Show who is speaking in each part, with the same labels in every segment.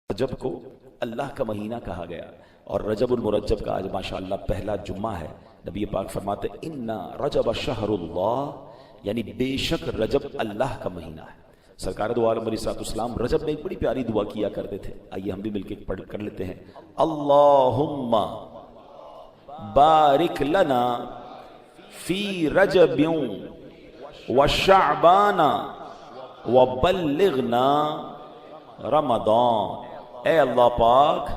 Speaker 1: رجب کو اللہ کا مہینہ کہا گیا اور رجب المرجب کا آج ماشاءاللہ پہلا جمعہ ہے۔ نبی پاک فرماتے اِنَّ رجب شہر اللہ، یعنی بے شک رجب اللہ کا مہینہ ہے۔ سرکار دو عالم علیہ السلام رجب میں ایک بڑی پیاری دعا کیا کرتے تھے، آئیے ہم بھی مل کے پڑھ کر لیتے ہیں۔ اللہم بارک لنا فی رجب وشعبان وبلغنا رمضان۔ اے اللہ پاک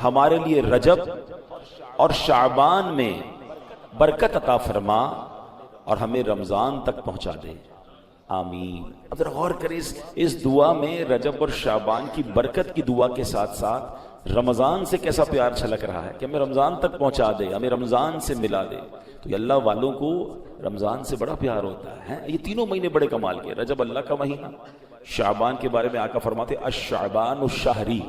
Speaker 1: ہمارے لیے رجب اور شعبان میں برکت عطا فرما اور ہمیں رمضان تک پہنچا دے، آمین۔ اب ذرا غور کریں اس دعا میں رجب اور شعبان کی برکت کی دعا کے ساتھ ساتھ رمضان سے کیسا پیار چھلک رہا ہے کہ ہمیں رمضان تک پہنچا دے، ہمیں رمضان سے ملا دے۔ تو یہ اللہ والوں کو رمضان سے بڑا پیار ہوتا ہے۔ یہ تینوں مہینے بڑے کمال کے، رجب اللہ کا مہینہ، شعبان کے بارے میں آقا فرماتے الشعبان الشہری،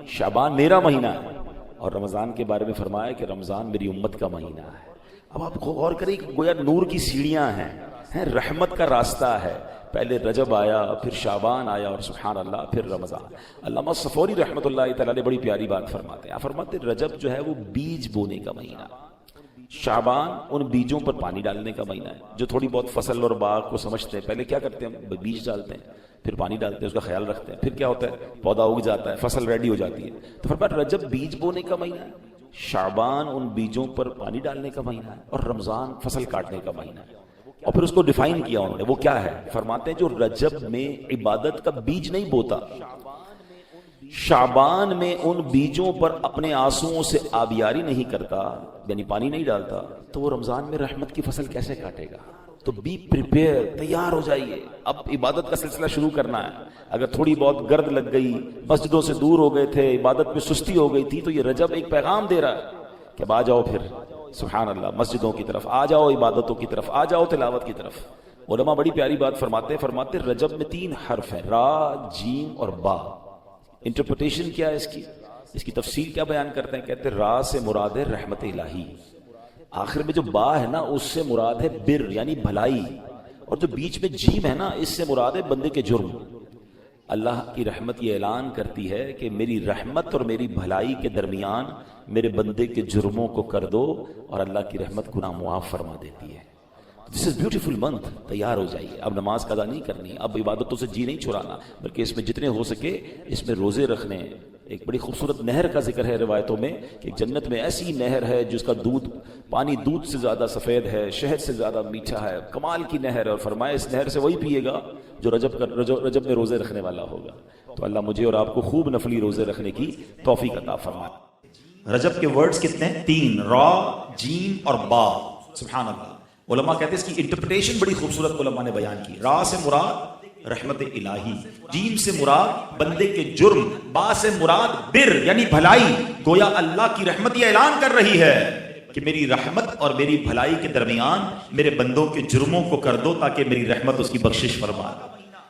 Speaker 1: شعبان میرا مہینہ ہے، اور رمضان کے بارے میں فرمایا کہ رمضان میری امت کا مہینہ ہے۔ اب آپ غور کریں کہ گویا نور کی سیڑھیاں ہیں، رحمت کا راستہ ہے۔ پہلے رجب آیا، پھر شعبان آیا، اور سبحان اللہ پھر رمضان۔ علامہ صفوری رحمۃ اللہ تعالیٰ نے بڑی پیاری بات فرماتے ہیں، فرماتے رجب جو ہے وہ بیج بونے کا مہینہ، شعبان ان بیجوں پر پانی ڈالنے کا مہینہ ہے۔ جو تھوڑی بہت فصل اور باغ کو سمجھتے ہیں، پہلے کیا کرتے ہیں، بیج ڈالتے ہیں، پھر پانی ڈالتے ہیں، اس کا خیال رکھتے ہیں، پھر کیا ہوتا ہے، پودا اگ جاتا ہے، فصل ریڈی ہو جاتی ہے۔ تو فرمایا رجب بیج بونے کا مہینہ ہے، شعبان ان بیجوں پر پانی ڈالنے کا مہینہ ہے، اور رمضان فصل کاٹنے کا مہینہ ہے۔ اور پھر اس کو ڈیفائن کیا انہوں نے، وہ کیا ہے، فرماتے ہیں جو رجب میں عبادت کا بیج نہیں بوتا، شعبان میں ان بیجوں پر اپنے آنسوؤں سے آبیاری نہیں کرتا، یعنی پانی نہیں ڈالتا، تو وہ رمضان میں رحمت کی فصل کیسے کاٹے گا؟ تو بی پریپیئر، تیار ہو جائیے، اب عبادت کا سلسلہ شروع کرنا ہے۔ اگر تھوڑی بہت گرد لگ گئی، مسجدوں سے دور ہو گئے تھے، عبادت میں سستی ہو گئی تھی، تو یہ رجب ایک پیغام دے رہا ہے کہ اب آ جاؤ، پھر سبحان اللہ مسجدوں کی طرف آ جاؤ، عبادتوں کی طرف آ جاؤ، تلاوت کی طرف۔ علماء بڑی پیاری بات فرماتے رجب میں 3 حرف ہیں، را، جیم اور با۔ انٹرپریٹیشن کیا ہے اس کی تفصیل کیا بیان کرتے ہیں، کہتے ہیں را سے مراد ہے رحمت الہی، آخر میں جو با ہے نا اس سے مراد ہے بر یعنی بھلائی، اور جو بیچ میں جیم ہے نا اس سے مراد ہے بندے کے جرم۔ اللہ کی رحمت یہ اعلان کرتی ہے کہ میری رحمت اور میری بھلائی کے درمیان میرے بندے کے جرموں کو کر دو، اور اللہ کی رحمت گناہ معاف فرما دیتی ہے۔ دس از بیوٹیفل منتھ، تیار ہو جائیے۔ اب نماز قضا نہیں کرنی، اب عبادتوں سے جی نہیں چھڑانا، بلکہ اس میں جتنے ہو سکے اس میں روزے رکھنے۔ ایک بڑی خوبصورت نہر کا ذکر ہے روایتوں میں کہ جنت میں ایسی نہر ہے جس کا پانی دودھ سے زیادہ سفید ہے، شہد سے زیادہ میٹھا ہے، کمال کی نہر ہے، اور فرمایا اس نہر سے وہی پیے گا جو رجب میں روزے رکھنے والا ہوگا۔ تو اللہ مجھے اور آپ کو خوب نفلی روزے رکھنے کی توفیق عطا فرمائے۔ رجب کے ورڈز کتنے ہیں؟ 3، را، جیم اور با۔ سبحان اللہ۔ علماء کہتے ہیں اس کی انٹرپریٹیشن بڑی خوبصورت علماء نے بیان کی۔ را سے مراد رحمت الہی، جیم سے مراد بندے کے جرم، با سے مراد بر یعنی بھلائی۔ گویا اللہ کی رحمت یہ اعلان کر رہی ہے کہ میری رحمت اور میری بھلائی کے درمیان میرے بندوں کے جرموں کو کر دو تاکہ میری رحمت اس کی بخشش فرما۔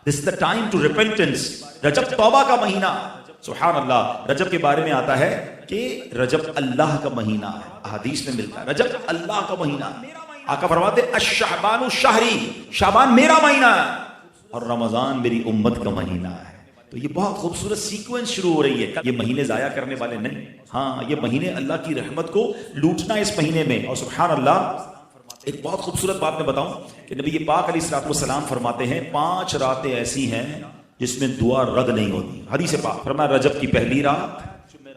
Speaker 1: This is the time to repentance۔ رجب توبہ کا مہینہ، سبحان اللہ۔ رجب کے بارے میں آتا ہے کہ رجب اللہ کا مہینہ ہے، احادیث میں ملتا ہے رجب اللہ کا مہینہ ہے۔ آقا فرماتے الشعبان الشہری، شعبان میرا مہینہ ہے اور رمضان میری امت کا مہینہ ہے۔ تو یہ بہت خوبصورت سیکوینس شروع ہو رہی ہے۔ یہ مہینے ضائع کرنے والے نہیں، ہاں یہ مہینے اللہ کی رحمت کو لوٹنا اس مہینے میں۔ اور سبحان اللہ ایک بہت خوبصورت بات میں بتاؤں کہ نبی پاک علیہ الصلوۃ والسلام فرماتے ہیں 5 راتیں ایسی ہیں جس میں دعا رد نہیں ہوتی۔ حدیث پاک فرمایا رجب کی پہلی رات،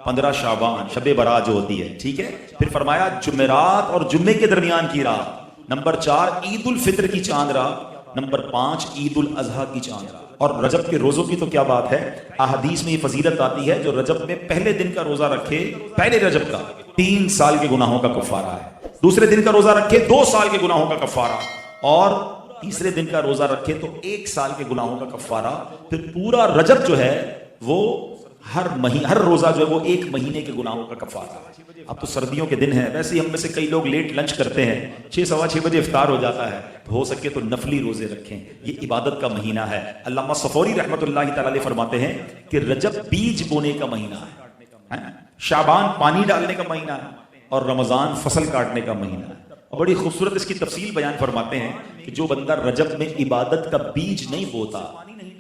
Speaker 1: 15 شعبان شب برات جو ہوتی ہے، ٹھیک ہے، پھر فرمایا جمعرات اور جمعے کے درمیان کی رات، نمبر 4 عید الفطر کی چاند رات، نمبر 5 عید الاضحیٰ کی چاند رات۔ اور رجب کے روزوں کی تو کیا بات ہے، احادیث میں یہ فضیلت آتی ہے جو رجب میں پہلے دن کا روزہ رکھے، پہلے رجب کا 3 سال کے گناہوں کا کفارہ ہے، دوسرے دن کا روزہ رکھے 2 سال کے گناہوں کا کفارہ، اور تیسرے دن کا روزہ رکھے تو 1 سال کے گناہوں کا کفارہ۔ پھر پورا رجب جو ہے وہ ہر روزہ جو ہے وہ 1 مہینے کے گناہوں کا کفارہ ہے۔ اب تو سردیوں کے دن ہیں، ویسے ہی ہم میں سے کئی لوگ لیٹ لنچ کرتے ہیں، 6 سوا 6 بجے افطار ہو جاتا ہے، تو ہو سکے تو نفلی روزے رکھیں، یہ عبادت کا مہینہ ہے۔ علامہ صفوری رحمۃ اللہ تعالی علیہ فرماتے ہیں کہ رجب بیج بونے کا مہینہ ہے، شعبان پانی ڈالنے کا مہینہ ہے، اور رمضان فصل کاٹنے کا مہینہ ہے۔ اور بڑی خوبصورت اس کی تفصیل بیان فرماتے ہیں کہ جو بندہ رجب میں عبادت کا بیج نہیں بوتا،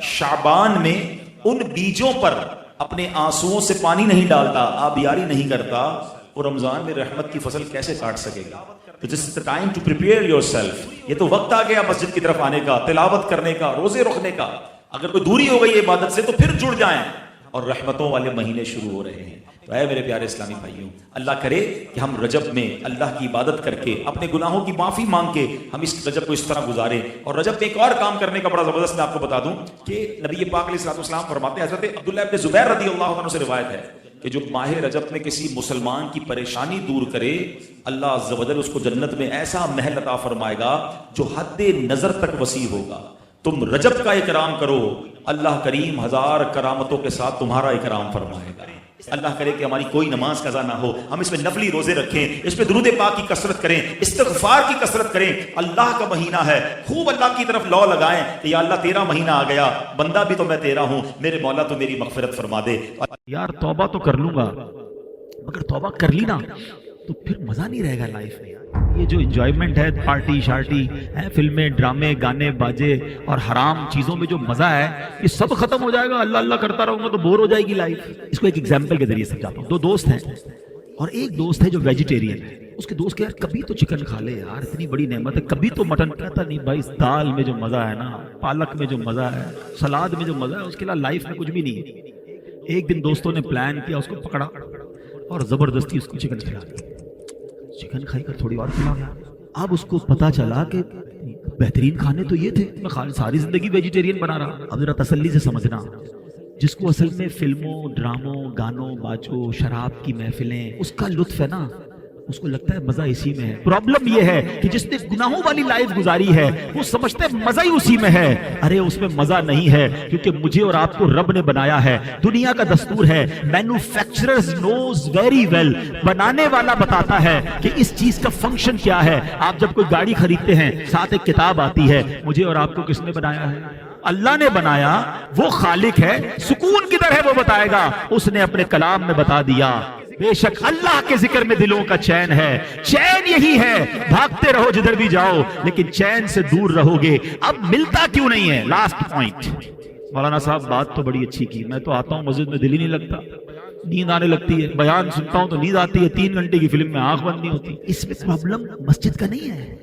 Speaker 1: شعبان میں ان بیجوں پر اپنے آنسوؤں سے پانی نہیں ڈالتا، آبیاری نہیں کرتا، وہ رمضان میں رحمت کی فصل کیسے کاٹ سکے گا؟ تو جس time to prepare yourself, یہ تو وقت آ گیا مسجد کی طرف آنے کا، تلاوت کرنے کا، روزے رکھنے کا۔ اگر کوئی دوری ہو گئی عبادت سے تو پھر جڑ جائیں، اور رحمتوں والے مہینے شروع ہو رہے ہیں۔ تو اے میرے پیارے اسلامی بھائیوں، اللہ کرے کہ ہم رجب میں اللہ کی عبادت کر کے، اپنے گناہوں کی معافی مانگ کے ہم اس رجب کو اس طرح گزاریں۔ اور رجب میں ایک اور کام کرنے کا بڑا زبردست میں آپ کو بتا دوں کہ نبی پاک علیہ الصلوۃ والسلام فرماتے ہیں، حضرت عبداللہ ابن زبیر رضی اللہ عنہ سے روایت ہے کہ جو ماہ رجب میں کسی مسلمان کی پریشانی دور کرے، اللہ عز و جل اس کو جنت میں ایسا محل عطا فرمائے گا جو حد نظر تک وسیع ہوگا۔ تم رجب کا اکرام کرو، اللہ کریم ہزار کرامتوں کے ساتھ تمہارا اکرام فرمائے گا۔ اللہ کرے کہ ہماری کوئی نماز قضا نہ ہو، ہم اس میں نفلی روزے رکھیں، اس میں درود پاک کی کثرت کریں، استغفار کی کثرت کریں۔ اللہ کا مہینہ ہے، خوب اللہ کی طرف لو لگائیں کہ یا اللہ تیرا مہینہ آ گیا، بندہ بھی تو میں تیرا ہوں، میرے مولا تو میری مغفرت فرما دے۔
Speaker 2: یار توبہ تو کر لوں گا، مگر توبہ کر لی نا تو پھر مزہ نہیں رہے گا لائف میں۔ یہ جو انجوائمنٹ ہے، پارٹی شارٹی ہے، فلمیں ڈرامے گانے باجے اور حرام چیزوں میں جو مزہ ہے، یہ سب ختم ہو جائے گا۔ اللہ اللہ کرتا رہوں گا تو بور ہو جائے گی لائف۔ اس کو ایک ایگزامپل کے ذریعے سمجھاتا ہوں۔ دو دوست ہیں اور ایک دوست ہے جو ویجیٹیرین ہے۔ اس کے دوست کہ یار کبھی تو چکن کھا لے یار، اتنی بڑی نعمت ہے، کبھی تو مٹن۔ کہتا نہیں بھائی، اس دال میں جو مزہ ہے نا، پالک میں جو مزہ ہے، سلاد میں جو مزہ ہے، اس کے علاوہ لائف میں کچھ بھی نہیں ہے۔ ایک دن دوستوں نے پلان کیا، اس کو پکڑا اور زبردستی اس کو چکن کھلا دیا۔ چکن کھائی کر تھوڑی اور کھلا گیا۔ اب اس کو پتا چلا کہ بہترین کھانے تو یہ تھے، میں ساری زندگی ویجیٹیرین بنا رہا۔ اب ذرا تسلی سے سمجھنا، جس کو اصل میں فلموں ڈراموں گانوں باجوں شراب کی محفلیں اس کا لطف ہے نا، اس کو لگتا ہے مزہ اسی میں ہے۔ پرابلم یہ ہے کہ جس نے گناہوں والی لائف گزاری ہے وہ سمجھتا ہے مزہ ہی اسی میں ہے۔ ارے اس میں مزہ نہیں ہے، کیونکہ مجھے اور آپ کو رب نے بنایا ہے۔ دنیا کا دستور ہے، مینوفیکچررز نوز ویری ویل، بنانے والا بتاتا ہے کہ اس چیز کا فنکشن کیا ہے۔ آپ جب کوئی گاڑی خریدتے ہیں ساتھ ایک کتاب آتی ہے، مجھے اور آپ کو کس نے بنایا ہے؟ اللہ نے بنایا، وہ خالق ہے۔ سکون کدھر ہے وہ بتائے گا، اس نے اپنے کلام میں بتا دیا۔ بے شک اللہ کے ذکر میں دلوں کا چین ہے۔ چین یہی ہے، بھاگتے رہو جدھر بھی جاؤ، لیکن چین سے دور رہو گے۔ اب ملتا کیوں نہیں ہے؟ Last point. مولانا صاحب بات تو بڑی اچھی کی، میں تو آتا ہوں مسجد میں دل ہی نہیں لگتا، نیند آنے لگتی ہے، بیان سنتا ہوں تو نیند آتی ہے، 3 گھنٹے کی فلم میں آنکھ بند نہیں ہوتی۔ اس میں پرابلم مسجد کا نہیں ہے،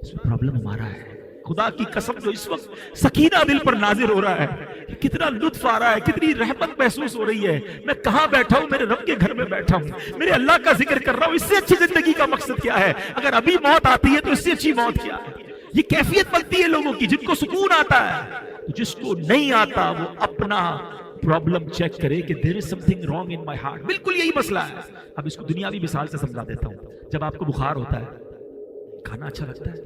Speaker 2: اس میں پرابلم ہمارا ہے۔ خدا کی قسم جو اس وقت سکینہ دل پر نازل ہو رہا ہے، کتنا لطف آ رہا ہے، کتنی رحمت محسوس ہو رہی ہے۔ میں کہاں بیٹھا ہوں؟ میرے رب کے گھر میں بیٹھا ہوں، میرے اللہ کا ذکر کر رہا ہوں۔ اس سے اچھی زندگی کا مقصد کیا ہے؟ اگر ابھی موت آتی ہے تو اس سے اچھی موت کیا ہے؟ یہ کیفیت بنتی ہے لوگوں کی، جن کو سکون آتا ہے۔ جس کو نہیں آتا وہ اپنا پرابلم چیک کرے کہ there is something wrong in my heart۔ بالکل یہی مسئلہ ہے۔ اب اس کو دنیاوی مثال سے سمجھا دیتا ہوں۔ جب آپ کو بخار ہوتا ہے، کھانا اچھا لگتا ہے؟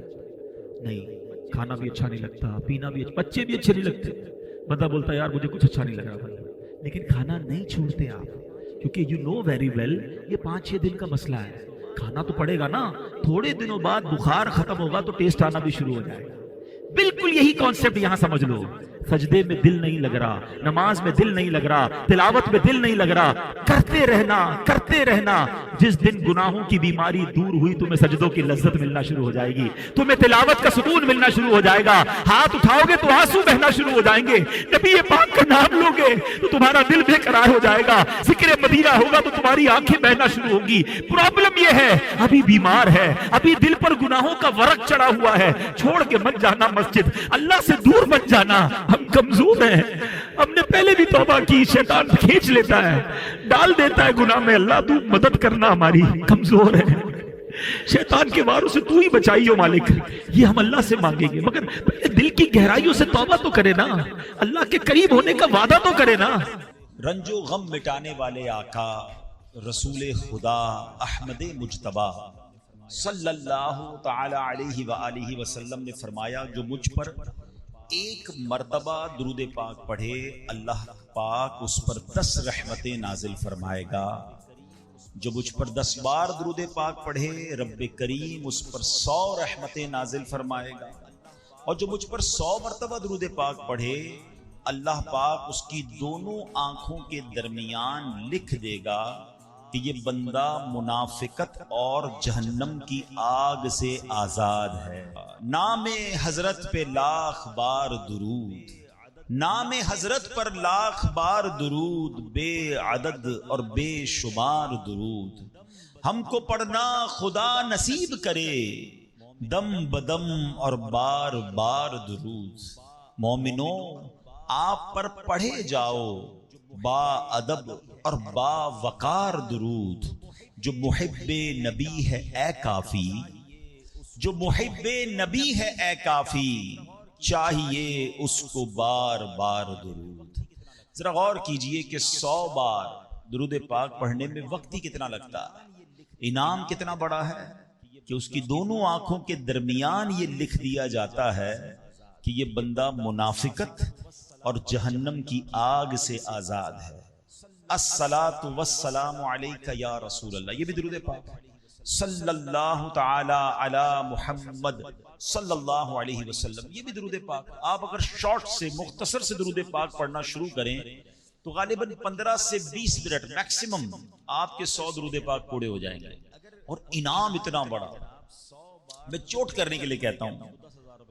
Speaker 2: نہیں، کھانا بھی اچھا نہیں لگتا، پینا بھی اچھا، بچے بھی اچھے نہیں لگتے۔ بندہ بولتا ہے یار مجھے کچھ اچھا نہیں لگ رہا، لیکن کھانا نہیں چھوڑتے آپ، کیونکہ یو نو ویری ویل یہ 5-6 دن کا مسئلہ ہے۔ کھانا تو پڑے گا نا، تھوڑے دنوں بعد بخار ختم ہوگا تو ٹیسٹ آنا بھی شروع ہو جائے گا۔ بالکل یہی کانسیپٹ یہاں سمجھ لو۔ سجدے میں دل نہیں لگ رہا، نماز میں دل نہیں لگ رہا، تلاوت میں دل نہیں لگ رہا، کرتے رہنا کرتے رہنا۔ جس دن گناہوں کی بیماری دور ہوئی تمہیں سجدوں کی لذت ملنا شروع ہو جائے گی، تمہیں تلاوت کا سکون ملنا شروع ہو جائے گا۔ ہاتھ اٹھاؤ گے تو آنسو بہنا شروع ہو جائیں گے، نبی پاک کا نام لو گے تو تمہارا دل بے قرار ہو جائے گا، ذکر مدینہ ہوگا تو تمہاری آنکھیں بہنا شروع ہوں گی۔ پرابلم یہ ہے ابھی بیمار ہے، ابھی دل پر گناہوں کا ورق چڑھا ہوا ہے۔ چھوڑ کے مت جانا مسجد، اللہ سے دور مت جانا۔ ہم کمزور ہیں، ہم نے پہلے بھی توبہ کی، شیطان کھینچ لیتا ہے، ڈال دیتا ہے گناہ میں۔ اللہ تو مدد کرنا، ہماری کمزور ہے، شیطان کے واروں سے تو ہی بچائیو مالک۔ یہ ہم اللہ سے مانگیں گے، مگر دل کی گہرائیوں سے توبہ تو کرے نا، اللہ کے قریب ہونے کا وعدہ تو کرے نا۔
Speaker 3: رنج و غم مٹانے والے آقا رسول خدا احمد مجتبی صلی اللہ تعالی علیہ وآلہ وسلم نے فرمایا، جو مجھ پر ایک مرتبہ درود پاک پڑھے، اللہ پاک اس پر 10 رحمتیں نازل فرمائے گا۔ جو مجھ پر 10 بار درود پاک پڑھے، رب کریم اس پر 100 رحمتیں نازل فرمائے گا۔ اور جو مجھ پر 100 مرتبہ درود پاک پڑھے، اللہ پاک اس کی دونوں آنکھوں کے درمیان لکھ دے گا کہ یہ بندہ منافقت اور جہنم کی آگ سے آزاد ہے۔ نام حضرت پہ لاکھ بار درود، نام حضرت پر لاکھ بار درود، بے عدد اور بے شمار درود، ہم کو پڑھنا خدا نصیب کرے، دم بدم اور بار بار درود۔ مومنو آپ پر پڑھے جاؤ با ادب اور با وقار درود، جو محب نبی ہے اے کافی، جو محب نبی ہے اے کافی، چاہیے اس کو بار بار درود۔ ذرا غور کیجئے کہ 100 بار درود پاک پڑھنے میں وقت ہی کتنا لگتا ہے، انعام کتنا بڑا ہے کہ اس کی دونوں آنکھوں کے درمیان یہ لکھ دیا جاتا ہے کہ یہ بندہ منافقت اور جہنم کی آگ سے آزاد ہے۔ الصلاۃ والسلام علیک یا رسول اللہ، یہ بھی درود پاک ہے۔ صلی اللہ تعالی علی محمد صلی اللہ علیہ وسلم، یہ بھی درود پاک۔ آپ اگر شارٹ سے مختصر سے درود پاک پڑھنا شروع کریں تو غالباً 15 سے 20 منٹ میکسیمم آپ کے 100 درود پاک پورے ہو جائیں گے، اور انعام اتنا بڑا۔ میں چوٹ کرنے کے لیے کہتا ہوں،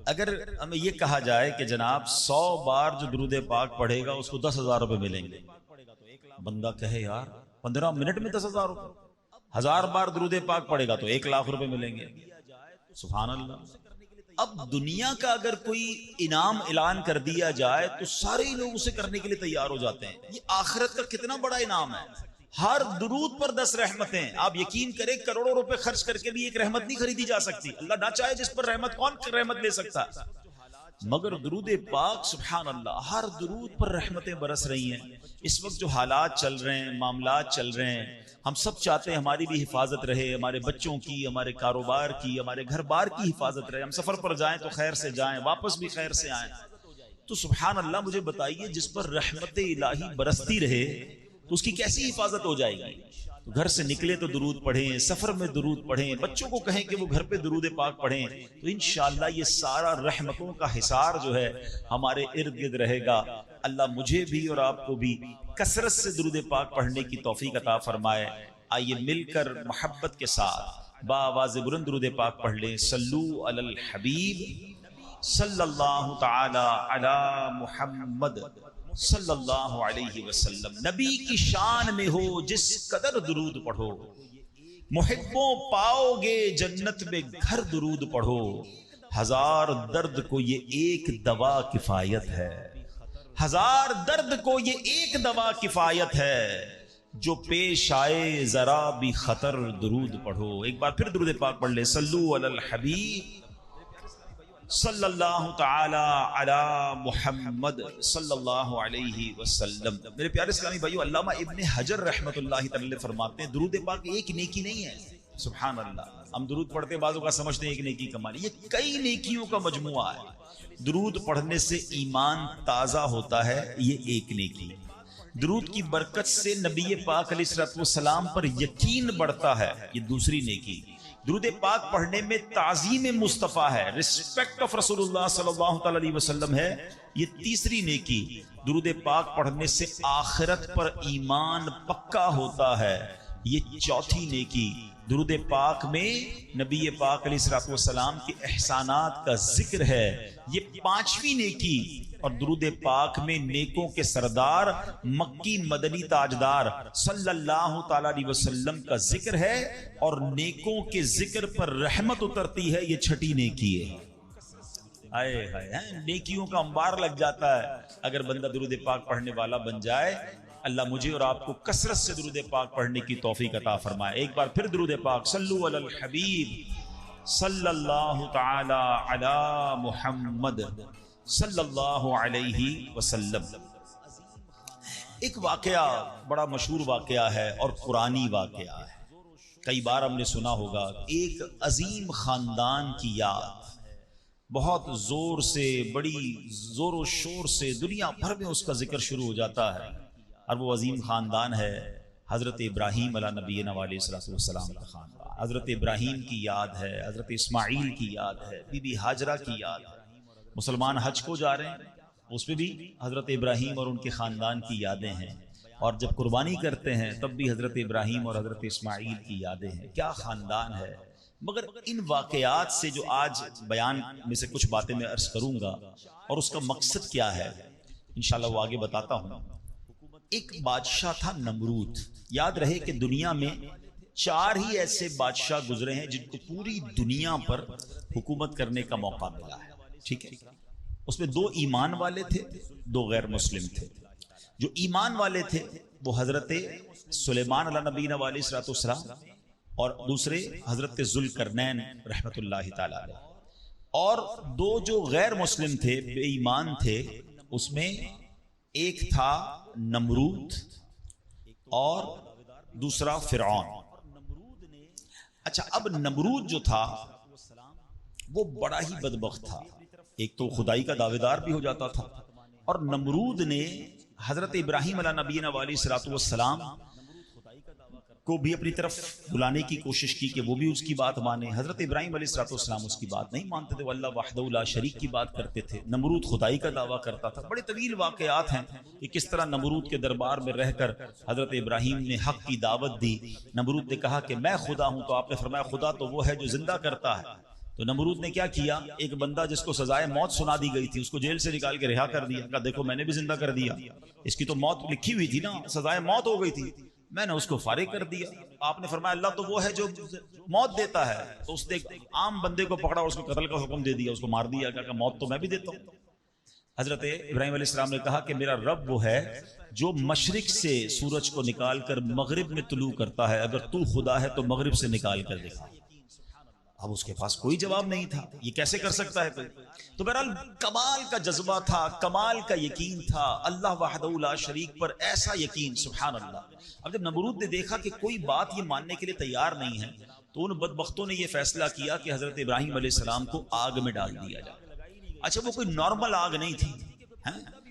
Speaker 3: اگر ہمیں یہ کہا جائے کہ جناب 100 بار جو درود پاک پڑھے گا اس کو 10,000 روپے ملیں گے، بندہ کہے یار 15 منٹ میں 10,000 روپے، 1000 بار درود پاک پڑھے گا تو 1,00,000 روپے ملیں گے۔ سبحان اللہ۔ اب دنیا کا اگر کوئی انعام اعلان کر دیا جائے تو سارے ہی لوگ اسے کرنے کے لیے تیار ہو جاتے ہیں۔ یہ آخرت کا کتنا بڑا انعام ہے، ہر درود پر 10 رحمتیں۔ آپ یقین کریں کروڑوں روپے خرچ کر کے بھی ایک رحمت نہیں خریدی جا سکتی، اللہ نہ چاہے جس پر رحمت، کون رحمت لے سکتا، مگر درود پاک سبحان اللہ ہر درود پر رحمتیں برس رہی ہیں۔ اس وقت جو حالات چل رہے ہیں، معاملات چل رہے ہیں، ہم سب چاہتے ہیں ہماری بھی حفاظت رہے، ہمارے بچوں کی، ہمارے کاروبار کی، ہمارے گھر بار کی حفاظت رہے، ہم سفر پر جائیں تو خیر سے جائیں، واپس بھی خیر سے آئیں۔ تو سبحان اللہ مجھے بتائیے جس پر رحمت الہی برستی رہے تو اس کی کیسی حفاظت ہو جائے گی؟ تو گھر سے نکلے تو درود پڑھیں، سفر میں درود پڑھیں، بچوں کو کہیں کہ وہ گھر پہ درود پاک پڑھیں، تو انشاءاللہ یہ سارا رحمتوں کا حصار جو ہے ہمارے ارد گرد رہے گا۔ اللہ مجھے بھی اور آپ کو بھی کثرت سے درود پاک پڑھنے کی توفیق عطا فرمائے۔ آئیے مل کر محبت کے ساتھ با آواز بلند درود پاک پڑھ لیں۔ صلو علی الحبیب صلی اللہ تعالی علی محمد صلی اللہ علیہ وسلم۔ نبی کی شان میں ہو جس قدر درود پڑھو، محبوں پاؤ گے جنت میں گھر درود پڑھو، 1000 درد کو یہ ایک دوا کفایت ہے، 1000 درد کو یہ ایک دوا کفایت ہے، جو پیش آئے ذرا بھی خطر درود پڑھو۔ ایک بار پھر درود پاک پڑھ لے۔ صلو علی الحبیب صلی اللہ تعالی علی محمد صلی اللہ علیہ وسلم۔ میرے پیارے اسلامی بھائیو، علامہ ابن حجر رحمۃ اللہ تعالی فرماتے ہیں درود پاک ایک نیکی نہیں ہے۔ سبحان اللہ، ہم درود پڑھتے ہیں بعضوں کا سمجھتے ہیں ایک نیکی کمانی، یہ کئی نیکیوں کا مجموعہ ہے۔ درود پڑھنے سے ایمان تازہ ہوتا ہے، یہ ایک نیکی۔ درود کی برکت سے نبی پاک علیہ السلام پر یقین بڑھتا ہے، یہ دوسری نیکی۔ درود پاک پڑھنے میں تعظیم مصطفیٰ ہے، رسپیکٹ آف رسول اللہ صلی اللہ علیہ وسلم ہے، یہ تیسری نیکی۔ درود پاک پڑھنے سے آخرت پر ایمان پکا ہوتا ہے، یہ چوتھی نیکی۔ درود پاک میں نبی پاک علیہ السلام کے احسانات کا ذکر ہے، یہ پانچویں نیکی۔ اور درود پاک میں نیکوں کے سردار مکی مدنی تاجدار صلی اللہ تعالی علیہ وسلم کا ذکر ہے، اور نیکوں کے ذکر پر رحمت اترتی ہے، یہ چھٹی نیکی ہے۔ آئے ہائے، نیکیوں کا انبار لگ جاتا ہے اگر بندہ درود پاک پڑھنے والا بن جائے۔ اللہ مجھے اور آپ کو کثرت سے درود پاک پڑھنے کی توفیق عطا فرمائے۔ ایک بار پھر درود پاک، صلو علی الحبیب صلی اللہ تعالی علی محمد صلی اللہ علیہ وسلم۔ ایک واقعہ بڑا مشہور واقعہ ہے اور قرآنی واقعہ ہے، کئی بار ہم نے سنا ہوگا۔ ایک عظیم خاندان کی یاد بہت زور سے، بڑی زور و شور سے دنیا بھر میں اس کا ذکر شروع ہو جاتا ہے، اور وہ عظیم خاندان ہے حضرت ابراہیم علیہ نبینا علیہ السلام کا خاندان۔ حضرت ابراہیم کی یاد ہے، حضرت اسماعیل کی یاد ہے، بی بی ہاجرہ کی یاد ہے۔ مسلمان حج کو جا رہے ہیں، اس میں بھی حضرت ابراہیم اور ان کے خاندان کی یادیں ہیں، اور جب قربانی کرتے ہیں تب بھی حضرت ابراہیم اور حضرت اسماعیل کی یادیں ہیں۔ کیا خاندان ہے! مگر ان واقعات سے جو آج بیان میں سے کچھ باتیں میں عرض کروں گا، اور اس کا مقصد کیا ہے، انشاءاللہ وہ آگے بتاتا ہوں. ایک بادشاہ تھا نمرود. یاد رہے کہ دنیا میں 4 ہی ایسے بادشاہ گزرے ہیں جن کو پوری دنیا پر حکومت کرنے کا موقع ملا ہے. ٹھیک ہے, اس میں 2 ایمان والے تھے, 2 غیر مسلم تھے. جو ایمان والے تھے وہ حضرت سلیمان علیہ نبینا علیہ الصلوۃ والسلام اور دوسرے حضرت ذوالقرنین رحمۃ اللہ تعالی علیہ. اور 2 جو غیر مسلم تھے, بے ایمان تھے, اس میں ایک تھا نمرود اور دوسرا فرعون. اچھا, اب نمرود جو تھا وہ بڑا ہی بدبخت تھا. ایک تو خدائی کا دعوے دار بھی ہو جاتا تھا, اور نمرود نے حضرت ابراہیم علیہ نبینا علیہ الصلوۃ والسلام کو بھی اپنی طرف بلانے کی کوشش کی کہ وہ بھی اس کی بات مانے. حضرت ابراہیم علیہ الصلوۃ والسلام اس کی بات نہیں مانتے تھے, وہ اللہ وحدہ لا شریک کی بات کرتے تھے. نمرود خدائی کا دعویٰ کرتا تھا. بڑے طویل واقعات ہیں کہ کس طرح نمرود کے دربار میں رہ کر حضرت ابراہیم نے حق کی دعوت دی. نمرود نے کہا کہ میں خدا ہوں, تو آپ نے فرمایا خدا تو وہ ہے جو زندہ کرتا ہے. تو نمرود نے کیا کیا, ایک بندہ جس کو سزائے موت سنا دی گئی تھی اس کو جیل سے نکال کے رہا کر دیا. کہا دیکھو میں نے بھی زندہ کر دیا, اس کی تو موت لکھی ہوئی تھی نا, سزائے موت ہو گئی تھی, میں نے اس کو فارغ کر دیا. آپ نے فرمایا اللہ تو وہ ہے جو موت دیتا ہے. تو اس نے عام بندے کو پکڑا اور اس کو قتل کا حکم دے دیا, اس کو مار دیا. کہا موت تو میں بھی دیتا ہوں. حضرت ابراہیم علیہ السلام نے کہا کہ میرا رب وہ ہے جو مشرق سے سورج کو نکال کر مغرب میں طلوع کرتا ہے, اگر تو خدا ہے تو مغرب سے نکال کر دکھا. اب اس کے پاس کوئی جواب نہیں تھا, یہ کیسے کر سکتا ہے کوئی. تو بہرحال کمال کا جذبہ تھا, کمال کا یقین تھا اللہ وحدہ لا شریک پر, ایسا یقین سبحان اللہ. اب جب نمرود نے دیکھا کہ کوئی بات یہ ماننے کے لیے تیار نہیں ہے, تو ان بدبختوں نے یہ فیصلہ کیا کہ حضرت ابراہیم علیہ السلام کو آگ میں ڈال دیا جائے. اچھا وہ کوئی نارمل آگ نہیں تھی,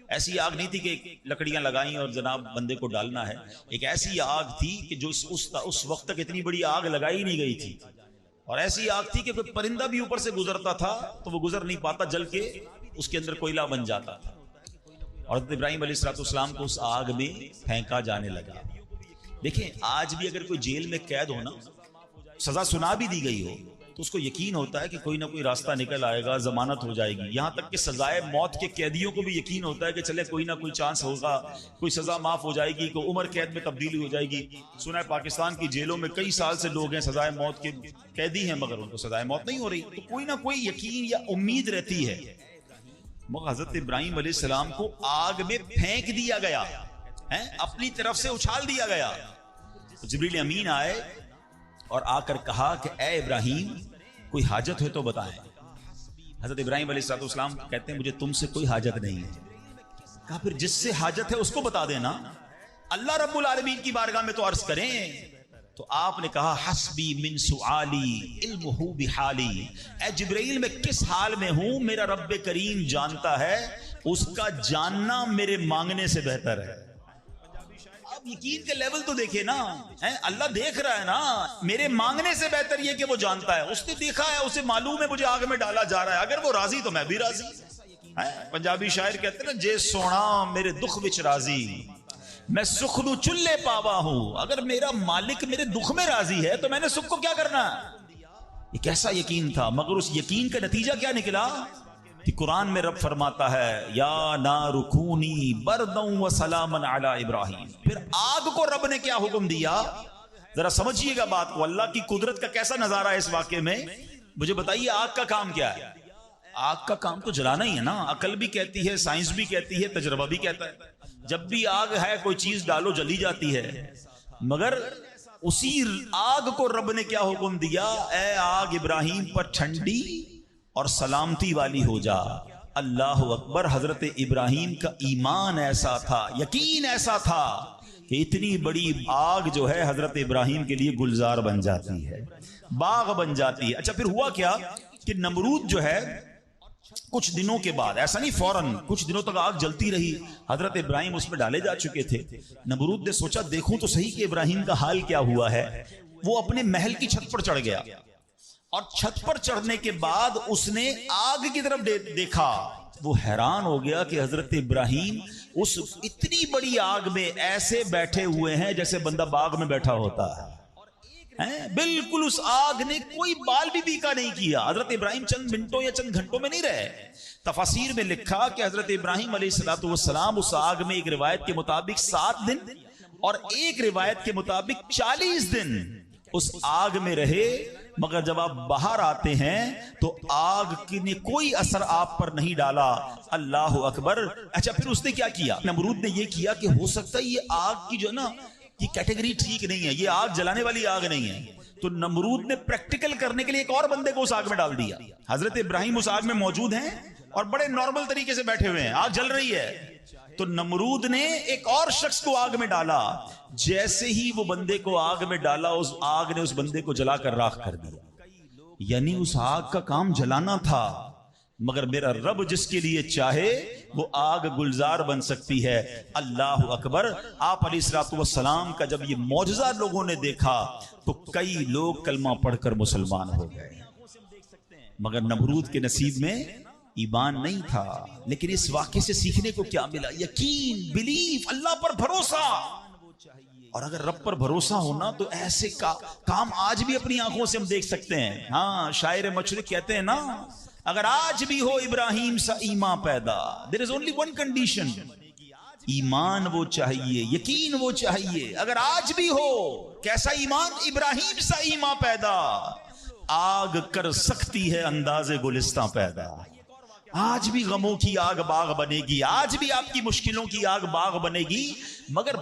Speaker 3: ایسی آگ نہیں تھی کہ لکڑیاں لگائیں اور جناب بندے کو ڈالنا ہے. ایک ایسی آگ تھی کہ جو اس وقت تک اتنی بڑی آگ لگائی نہیں گئی تھی, اور ایسی آگ تھی کہ کوئی پرندہ بھی اوپر سے گزرتا تھا تو وہ گزر نہیں پاتا, جل کے اس کے اندر کوئلہ بن جاتا تھا. اور حضرت ابراہیم علیہ الصلوۃ والسلام کو اس آگ میں پھینکا جانے لگا. دیکھیں آج بھی اگر کوئی جیل میں قید ہو نا, سزا سنا بھی دی گئی ہو, تو اس کو یقین ہوتا ہے کہ کوئی نہ کوئی راستہ نکل آئے گا, ضمانت ہو جائے گی. یہاں تک کہ سزائے موت کے قیدیوں کو بھی یقین ہوتا ہے کہ چلے کوئی نہ کوئی چانس ہوگا, کوئی سزا معاف ہو جائے گی, کوئی عمر قید میں تبدیلی ہو جائے گی. سنا ہے پاکستان کی جیلوں میں کئی سال سے لوگ ہیں سزائے موت کے قیدی ہیں, مگر ان کو سزائے موت نہیں ہو رہی. تو کوئی نہ کوئی یقین یا امید رہتی ہے. مگر حضرت ابراہیم علیہ السلام کو آگ میں پھینک دیا گیا, اپنی طرف سے اچھال دیا گیا. جبریل امین آئے اور آ کر کہا کہ اے ابراہیم کوئی حاجت ہے تو بتائیں. حضرت ابراہیم علیہ السلام کہتے ہیں مجھے تم سے کوئی حاجت نہیں ہے. کہا پھر جس سے حاجت ہے اس کو بتا دینا, اللہ رب العالمین کی بارگاہ میں تو عرض کریں. تو آپ نے کہا حسبی من سؤالی علمہ بحالی, اے جبرائیل میں کس حال میں ہوں میرا رب کریم جانتا ہے, اس کا جاننا میرے مانگنے سے بہتر ہے. اب یقین کے لیول تو دیکھیں نا, اللہ دیکھ رہا ہے نا, میرے مانگنے سے بہتر یہ کہ وہ جانتا ہے. اس نے دیکھا ہے, اسے معلوم ہے مجھے آگ میں ڈالا جا رہا ہے, اگر وہ راضی تو میں بھی راضی. پنجابی شاعر کہتے ہیں نا, جے سونا میرے دکھ وچ راضی میں سکھ نو چلے پاوا ہوں. اگر میرا مالک میرے دکھ میں راضی ہے تو میں نے سکھ کو کیا کرنا ہے. یہ کیسا یقین تھا. مگر اس یقین کا نتیجہ کیا نکلا کہ قرآن میں رب فرماتا ہے یا نار کونی برداً و سلاما علی ابراہیم. پھر آگ کو رب نے کیا حکم دیا, ذرا سمجھیے گا بات کو. اللہ کی قدرت کا کیسا نظارہ ہے اس واقعے میں. مجھے بتائیے آگ کا کام کیا ہے. آگ کا کام تو جلانا ہی ہے نا. عقل بھی کہتی ہے, سائنس بھی کہتی ہے, تجربہ بھی کہتا ہے, جب بھی آگ ہے کوئی چیز ڈالو جلی جاتی ہے. مگر اسی آگ کو رب نے کیا حکم دیا, اے آگ ابراہیم پر ٹھنڈی اور سلامتی والی ہو جا. اللہ اکبر. حضرت ابراہیم کا ایمان ایسا تھا, یقین ایسا تھا کہ اتنی بڑی آگ جو ہے حضرت ابراہیم کے لیے گلزار بن جاتی ہے, باغ بن جاتی ہے. اچھا پھر ہوا کیا کہ نمرود جو ہے کچھ دنوں کے بعد, ایسا نہیں فوراً, کچھ دنوں تک آگ جلتی رہی. حضرت ابراہیم اس میں ڈالے جا چکے تھے. نمرود نے سوچا دیکھوں تو صحیح کہ ابراہیم کا حال کیا ہوا ہے. وہ اپنے محل کی چھت پر چڑھ گیا, اور چھت پر چڑھنے کے بعد اس نے آگ کی طرف دیکھا. وہ حیران ہو گیا کہ حضرت ابراہیم اس اتنی بڑی آگ میں ایسے بیٹھے ہوئے ہیں جیسے بندہ باغ میں بیٹھا ہوتا ہے. بالکل اس آگ نے کوئی بال بھی بیکا نہیں کیا. حضرت ابراہیم چند منٹوں یا چند گھنٹوں میں نہیں رہے. تفاسیر میں لکھا کہ حضرت ابراہیم علیہ السلام اس آگ میں ایک روایت کے مطابق 7 دن اور ایک روایت کے مطابق 40 دن اس آگ میں رہے، مگر جب آپ باہر آتے ہیں تو آگ نے کوئی اثر آپ پر نہیں ڈالا. اللہ اکبر. اچھا پھر اس نے کیا کیا؟ نمرود نے یہ کیا کہ ہو سکتا ہے یہ آگ کی جو نا یہ کیٹیگری ٹھیک نہیں ہے، یہ آگ جلانے والی آگ نہیں ہے. تو نمرود نے پریکٹیکل کرنے کے لیے ایک اور بندے کو اس آگ میں ڈال دیا. حضرت ابراہیم اس آگ میں موجود ہیں اور بڑے نارمل طریقے سے بیٹھے ہوئے ہیں، آگ جل رہی ہے. تو نمرود نے ایک اور شخص کو آگ میں ڈالا. جیسے ہی وہ بندے کو آگ میں ڈالا، اس آگ نے اس بندے کو جلا کر راکھ کر دیا. یعنی اس آگ کا کام جلانا تھا، مگر میرا رب جس کے لیے چاہے وہ آگ گلزار بن سکتی ہے. اللہ اکبر. آپ علیہ الصلوۃ والسلام کا جب یہ معجزہ لوگوں نے دیکھا تو کئی لوگ کلمہ پڑھ کر مسلمان ہو گئے، مگر نمرود کے نصیب میں ایمان نہیں تھا. لیکن اس واقعے سے سیکھنے کو کیا ملا؟ یقین، بلیف، اللہ پر بھروسہ. اور اگر رب پر بھروسہ ہونا تو ایسے کام آج بھی اپنی آنکھوں سے ہم دیکھ سکتے ہیں. ہاں شاعر مشرق کہتے ہیں نا، اگر آج بھی ہو ابراہیم سا ایمان پیدا، there is only one condition، ایمان وہ چاہیے، یقین وہ چاہیے. اگر آج بھی ہو کیسا ایمان؟ ابراہیم سا ایمان پیدا. آگ کر سکتی ہے انداز گلستان پیدا. آج بھی غموں کی آگ باغ بنے گی، آج بھی آپ کی مشکلوں کی آگ باغ بنے گی، مگر